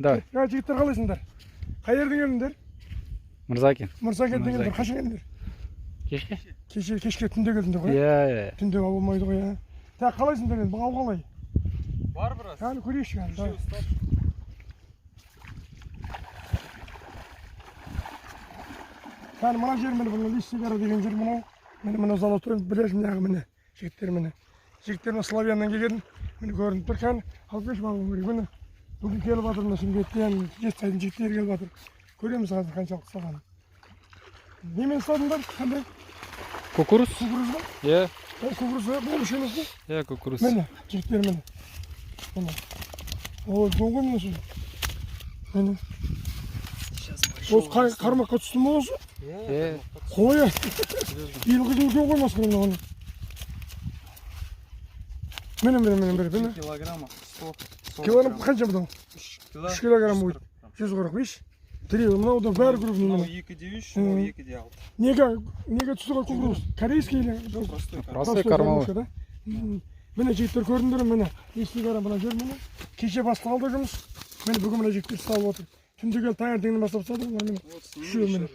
Давай. Ya жігіттер қалайсыңдар? Қай жерден келдіңдер? Мырзакен. Мырзакенттен келдіңдер. Қашан келдіңдер? Кешке? Кешке түнде келдіңдер ғой. Иә. Түнде болмайды ғой я. Так қалайсыңдар енді? Бағау қалай? Бар біраз. Yani көрейікші yani. Yani мына жер міне бұл Листигара деген жер мынау. Міне Золотой білесің неғі міне жігіттер міне. Жігіттер міне Славяннан келген. Міне көрініп тұр кәні. Алып кеш бағым көрейік міне. Бүгін келіп жатыр мына Шымкенттен Жетісайдың жігіттері келіп жатыр. Көреміз қазір қаншалық ұстағанын. Немен ұстадыңдар? Қандай? Кукуруз? Кукуруз ба? Иә. Кукуруз болmuş емес пе? Иә, кукуруз. Міне жігіттер міне. Міне. Ой, доң ғой міне. Міне. Осы қармаққа түсті ме осы? Иә. Қоя. Ел қызыл үлкен қоймас қой оны. Міне. Килограмма 100. Килограмм қанша бұдан? 3 3 килограмм будет. 145. Тіреуі мынаудан бәрі көріп Мынау міне. 2,3, мынау 2,6. Неге түсті ғой кукуруз? Корейский или? Простой кормовой. Міне жігіттер көрдіңдер міне. Листигара мына жер міне. Кеше басталды жұмыс. Міне бүгін мына жігіттер ұсталып отыр. Түнде келіп таңертеңнен бастап ұстады ғой міне. Үшеу міне.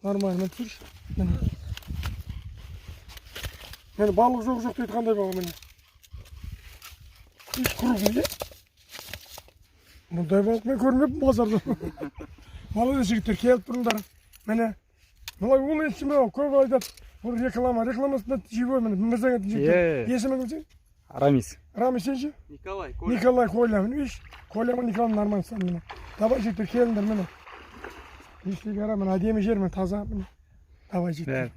Нормально тұршы. Міне. Міне балық жоқ дейді қандай баға міне. Еш крупный, е? Мұндай балық мен көрмеппін базарда. Молодец жігіттер келіп тұрыңдар. Міне. Бұлай ол естіме көп айтады. Бұл рекламасында живой міне. Мырзакенттің жігіттер. Есімі кім сен? Рамис. Рамис сен ше? Николай, Коля. Міне еш. Коля ма Николай нормально сан міне. Давай жігіттер келіңдер міне. Листигара міне әдемі жер міне таза міне. Давай жігіттер.